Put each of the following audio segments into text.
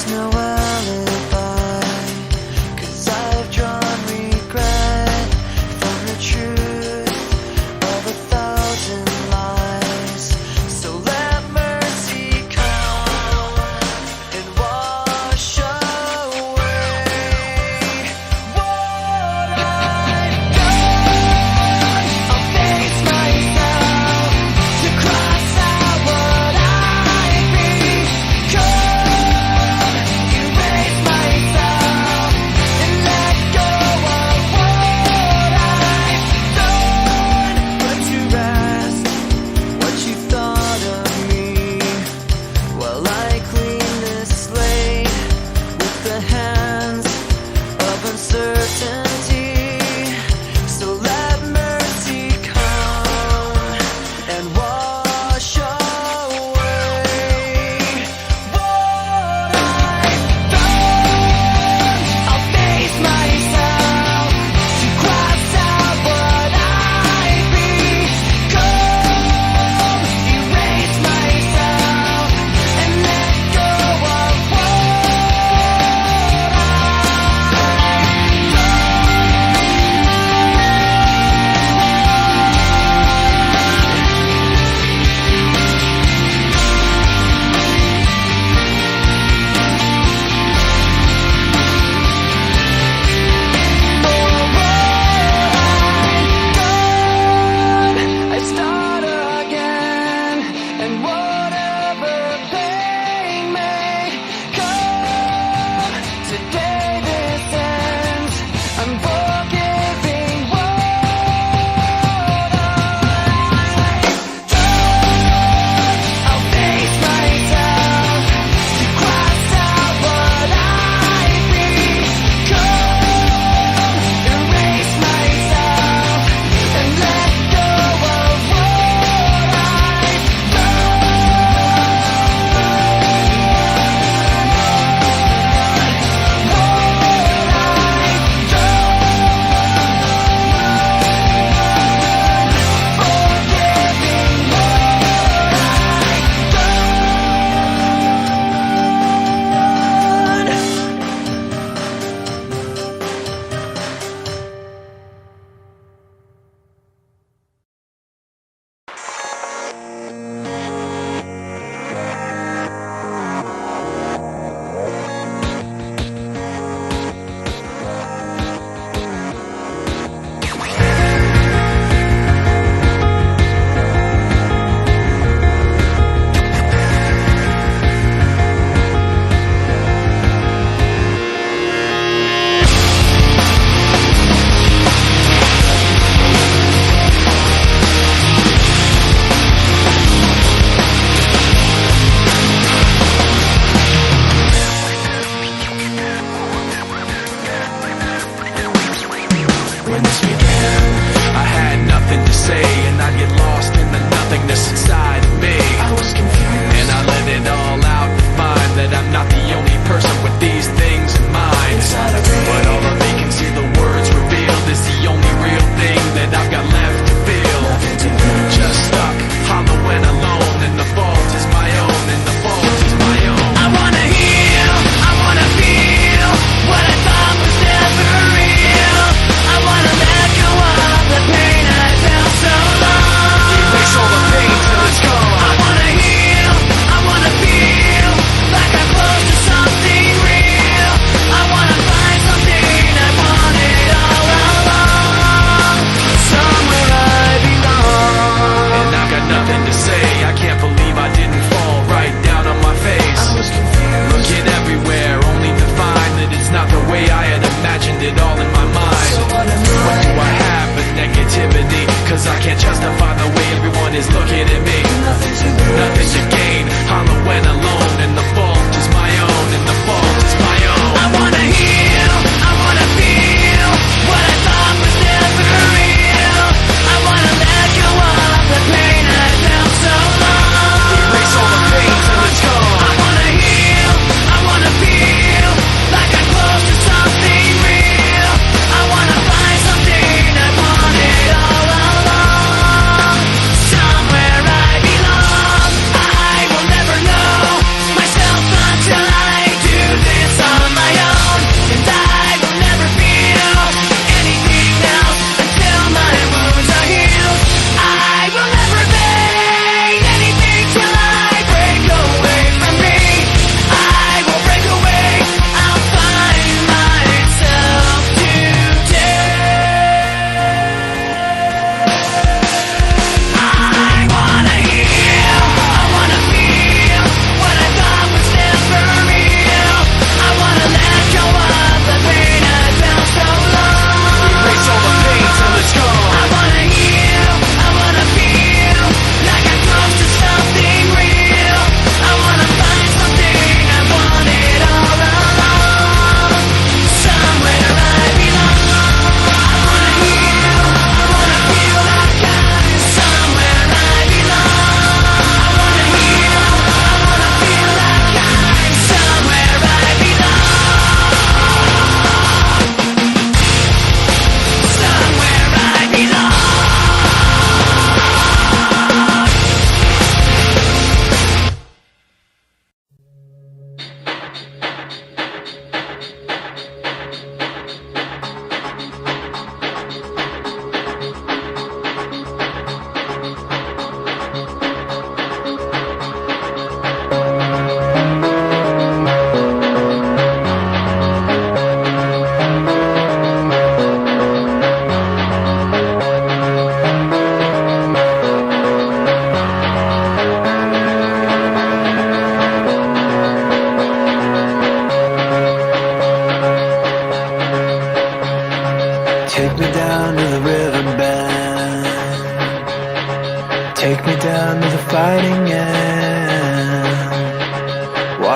no alibi, 'cause I've drawn regret from the truth of 1,000 lies. So let mercy come and wash away what I've done. I'll face myself to cross out what I've become. You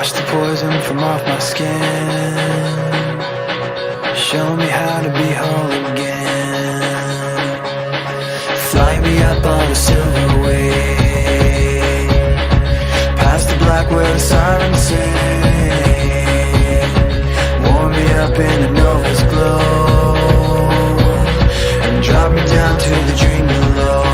Wash the poison from off my skin. Show me how to be whole again. Fly me up on a silver wave, past the black where the sirens sing. Warm me up in a nova's glow, and drop me down to the dream below.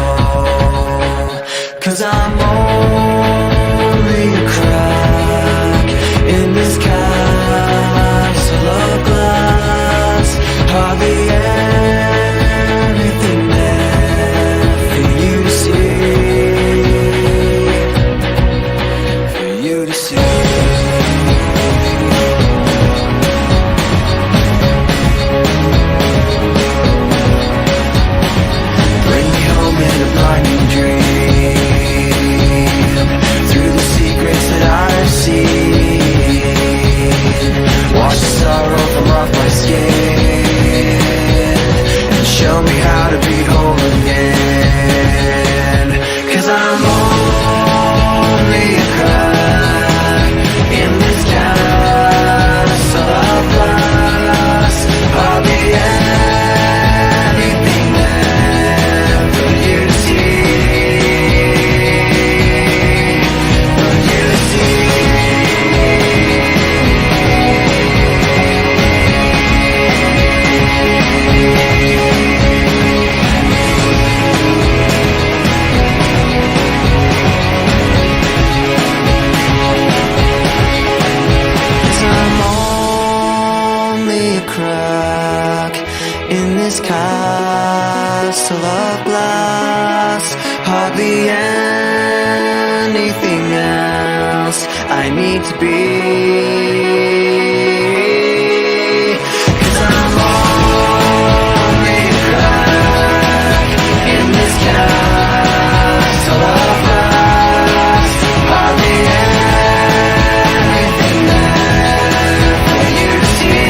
'Cause I'm only a crack in this castle of glass. Hardly anything there for you to see, for you to see. Bring me home in a blinding dream, through the secrets that I've seen. Wash the sorrow from off my skin, and show me how to be whole again. 'Cause I'm only a crack in this castle of glass. Hardly anything there for you to see, for you to see. Crack in this castle of glass. Hardly anything else I need to be. 'Cause I'm only a crack in this castle of glass. Hardly anything there for you to see.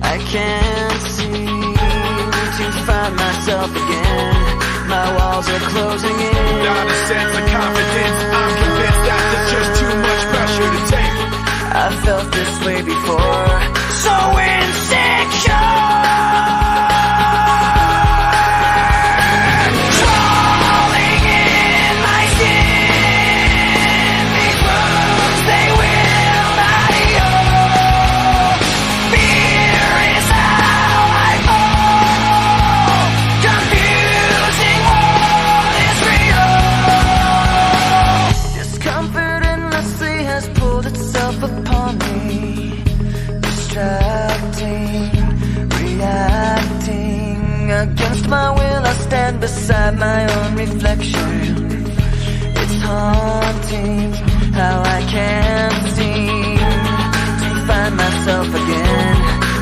I can't seem to find myself again. My walls are closing in. Not a sense of confidence. I'm convinced that there's just too much pressure to take. I felt this way before, so insecure. Against my will, I stand beside my own reflection. It's haunting how I can't seem to find myself again.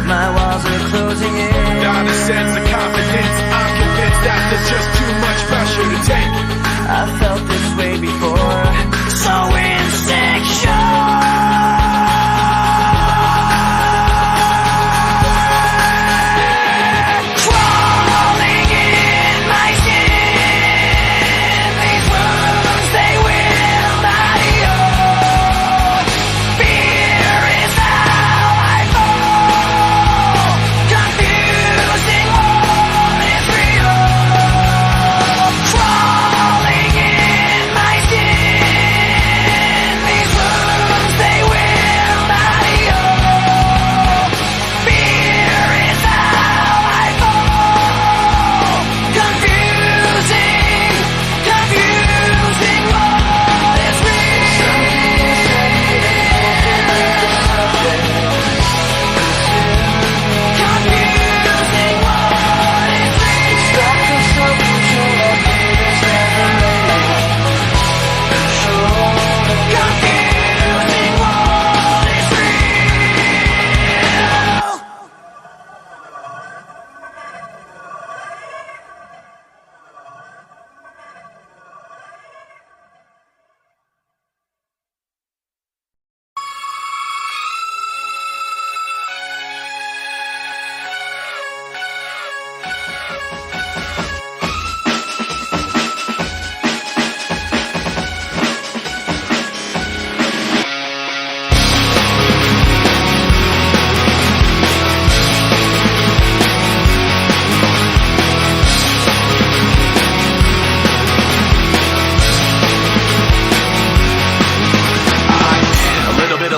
My walls are closing in. Not a sense of confidence. I'm convinced that there's just too much pressure to take. I felt this way before, so insecure.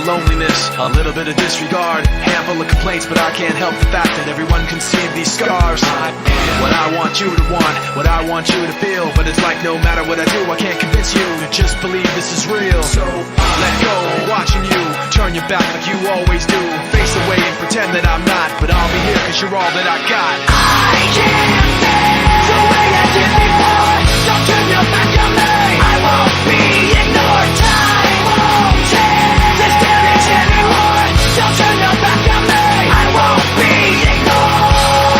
loneliness, a little bit of disregard, handful of complaints, but I can't help the fact that everyone can see these scars. I am what I want you to want, what I want you to feel, but it's like no matter what I do, I can't convince you to just believe this is real. So let go, watching you turn your back like you always do, face away and pretend that I'm not, but I'll be here cause you're all that I got. I can't feel the way I did before. Don't turn your back on me, I won't be ignored. Time won't change this damage anymore. Don't turn your back on me, I won't be ignored.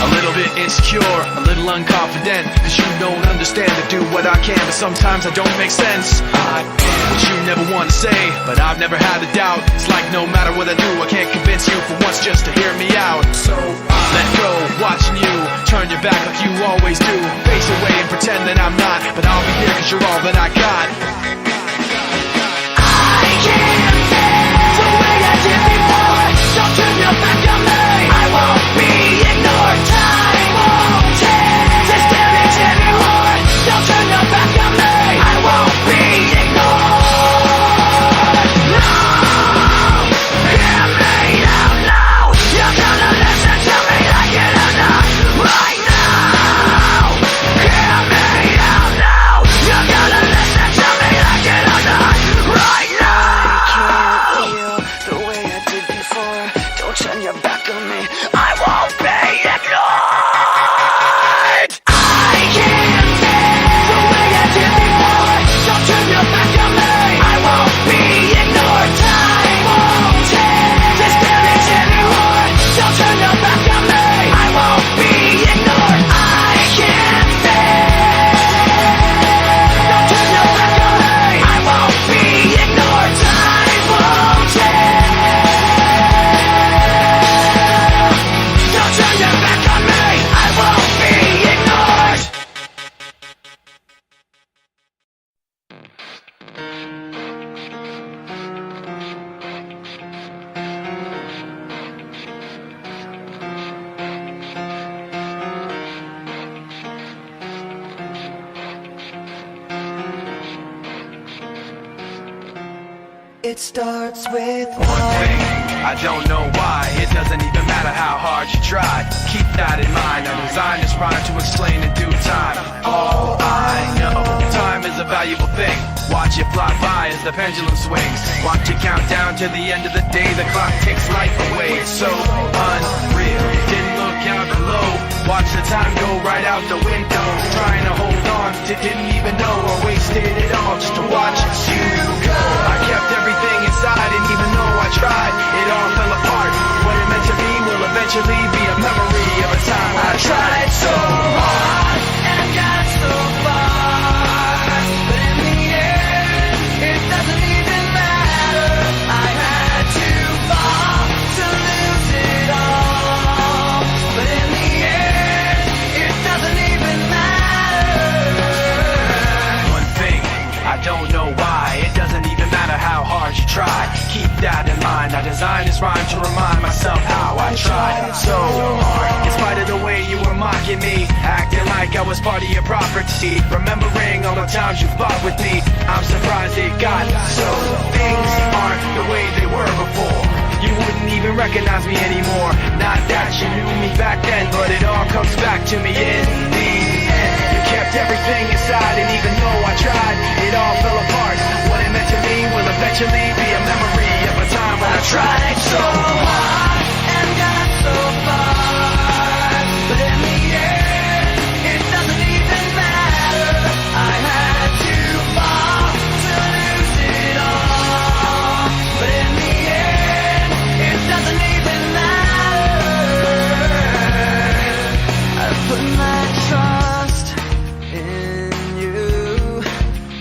I'm a little bit insecure, a little unconfident, cause you don't understand to do what I can, but sometimes I don't make sense. I am what you never want to say, but I've never had a doubt. It's like no matter what I do, I can't convince you for once just to hear me out. So let go, watching you turn your back like you always do, face away and pretend that I'm not, but I'll be here cause you're all that I got. I can't feel the way I did before. Don't turn your back on me, I won't be ignored. Time won't change this damage anymore. Don't turn your back on me, I won't be ignored. No, hear me out now. You're gonna listen to me like it or not. Right now, hear me out now. You're gonna listen to me like it or not. Right now. I can't feel the way I did before. Don't turn your back on me, I won't be ignored. I can't feel the way I did before. Don't turn your back on me, I won't be ignored. Time won't change this damage anymore. Don't turn your back on me, I won't be ignored. I can't feel. Don't turn your back on me, I won't be ignored. Time won't change. Don't turn your back on me, I won't be ignored. It starts with One thing, I don't know why. It doesn't even matter how hard you try. Keep that in mind. I designed this rhyme to explain in due time. All I know, time is a valuable thing. Watch it fly by as the pendulum swings. Watch it count down to the end of the day. The clock takes life away. It's so unreal. Didn't look out below. Watch the time go right out the window. Trying to hold on to didn't even know I wasted it all just to watch you go. I kept everything inside, and even though I tried, it all fell apart. What it meant to me will eventually be a memory of a time I tried so hard and got so far, but in the end, it doesn't even matter. I had to fall to lose it all, but in the end, it doesn't even matter. One thing, I don't know why. It doesn't even matter how hard you try. Keep that in mind. I designed this rhyme to remind myself how I tried so hard. In spite of the way you were mocking me, acting like I was part of your property, remembering all the times you fought with me, I'm surprised it got so. Things aren't the way they were before. You wouldn't even recognize me anymore. Not that you knew me back then, but it all comes back to me in the end. You kept everything inside, and even though I tried, it all fell apart. What it meant to me will eventually be a memory of a time when I tried so hard and got so far, but in the end, it doesn't even matter. I had to fall to lose it all, but in the end, it doesn't even matter. I put my trust in you,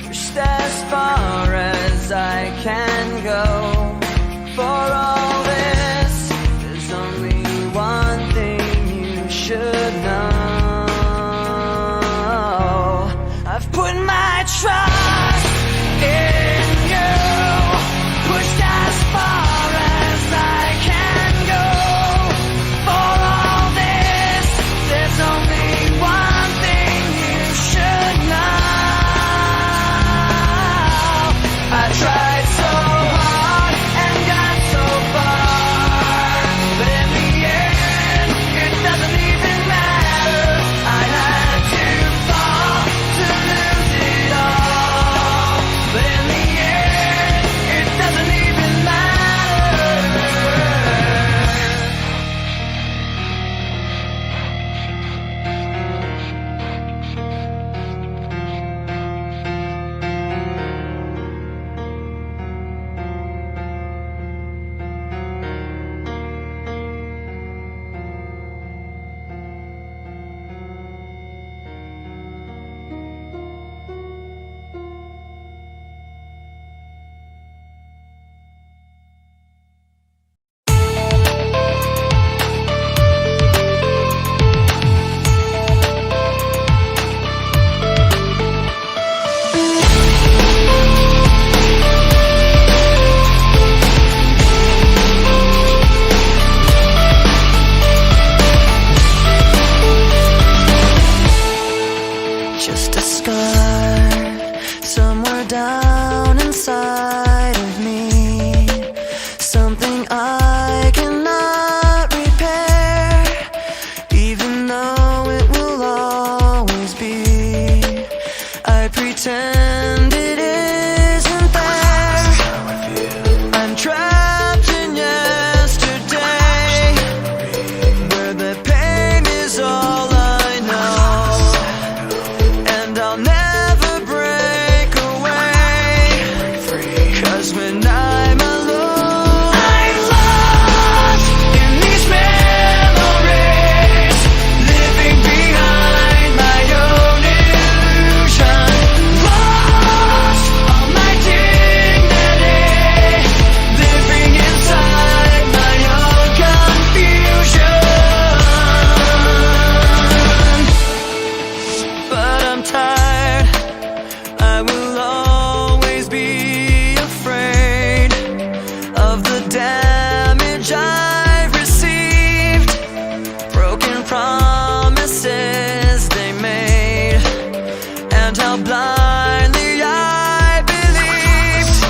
pushed as far as I can go. For all this, there's only one thing you should know. I've put my trust in you, pushed as far as I can go. For all this, there's only one thing you should know. I tried so when I'm alone, I'm lost in these memories, living behind my own illusion. Lost all my dignity, living inside my own confusion. But I'm tired, I will always be afraid of the damage I've received, broken promises they made, and how blindly I believed.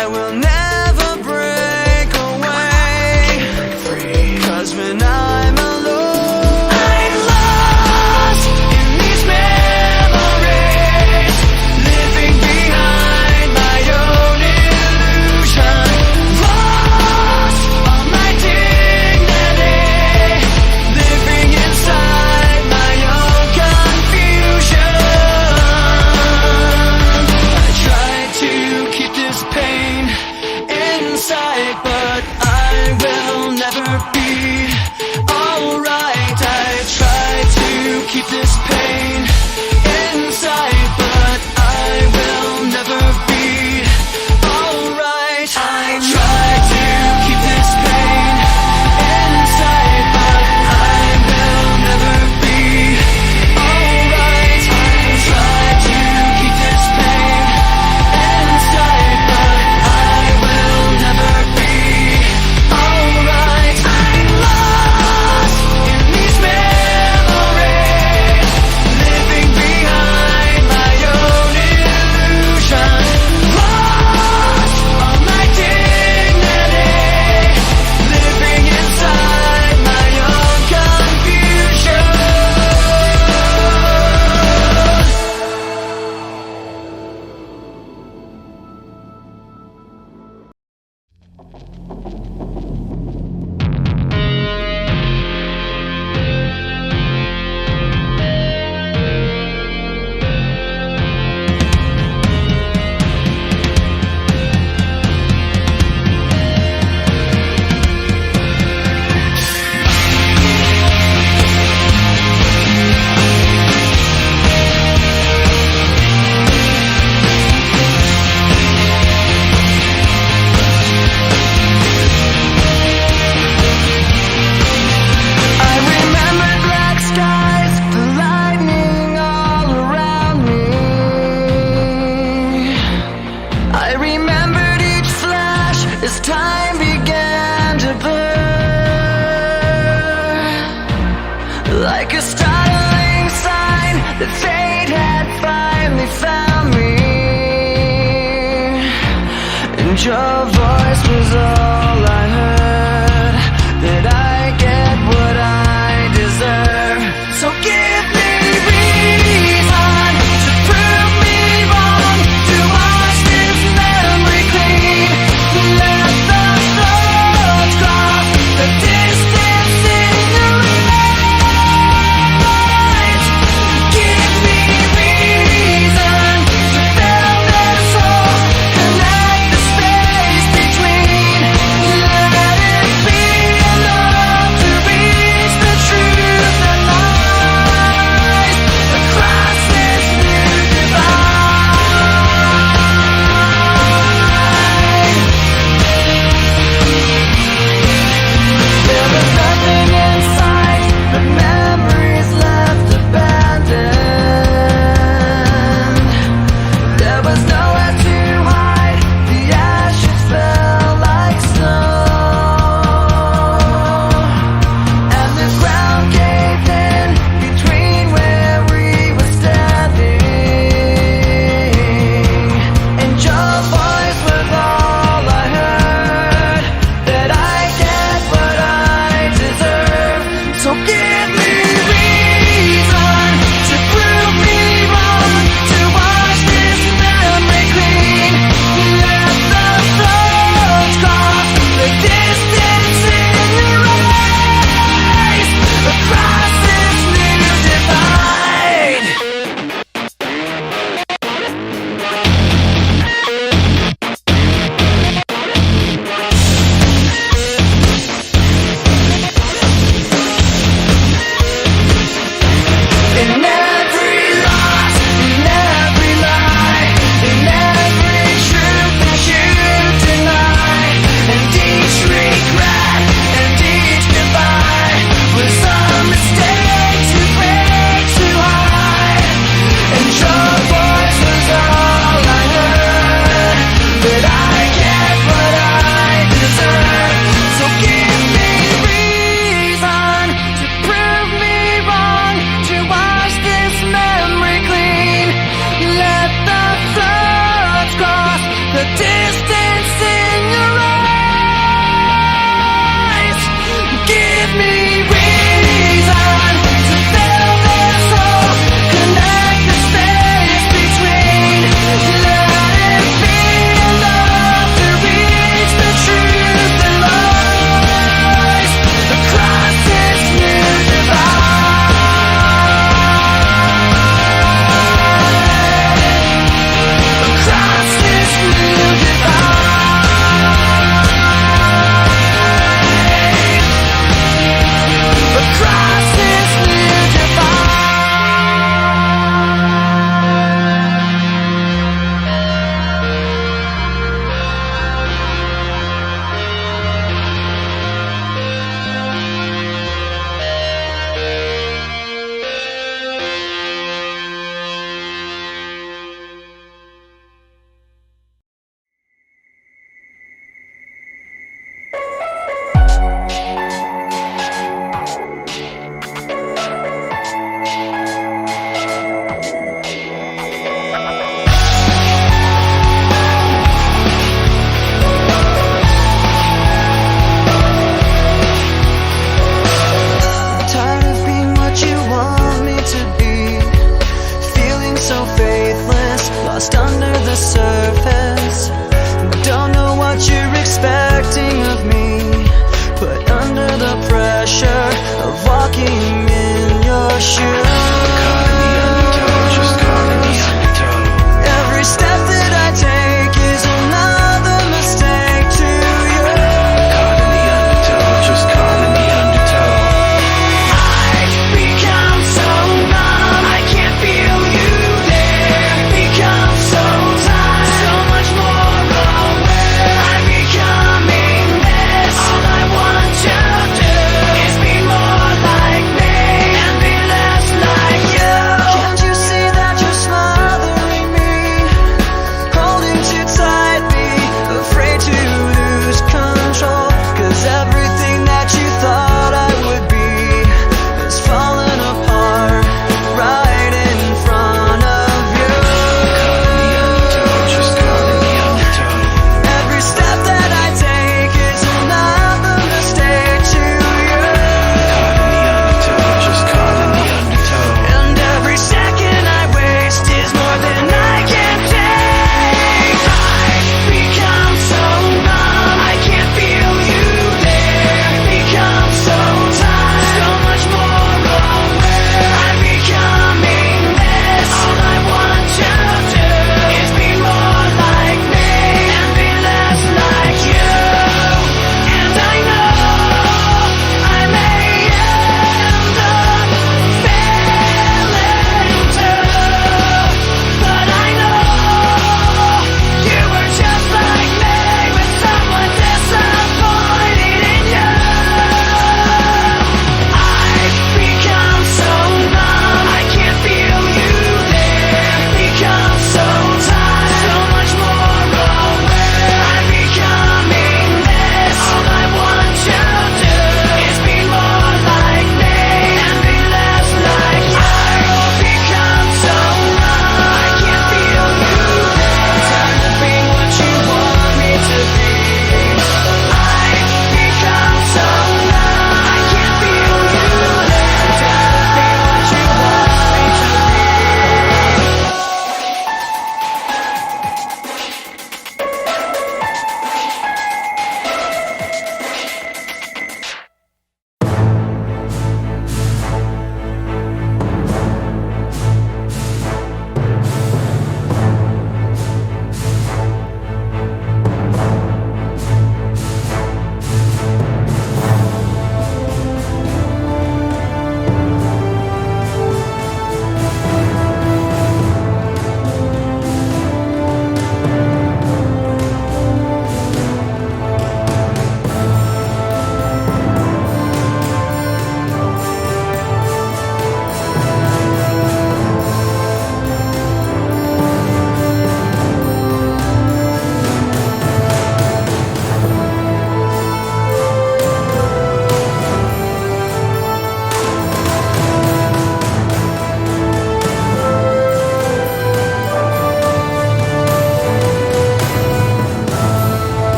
I will never break away, 'cause when I'm alone, I'm lost in these memories, living behind my own illusion. Lost all my dignity, living inside my own confusion. I try to keep this pain inside, but I will never be alright. I try to keep this pain inside, but I will never be alright. I try to keep this pain inside, but I will never be alright. I try to keep this pain inside, but I will never be alright. I'm lost in these memories, living behind my own illusion. Lost all my dignity, living inside my own confusion. I remembered black skies, the lightning all around me. I remembered each flash as time began to blur, like a startling sign that fate had finally found me, and your voice was all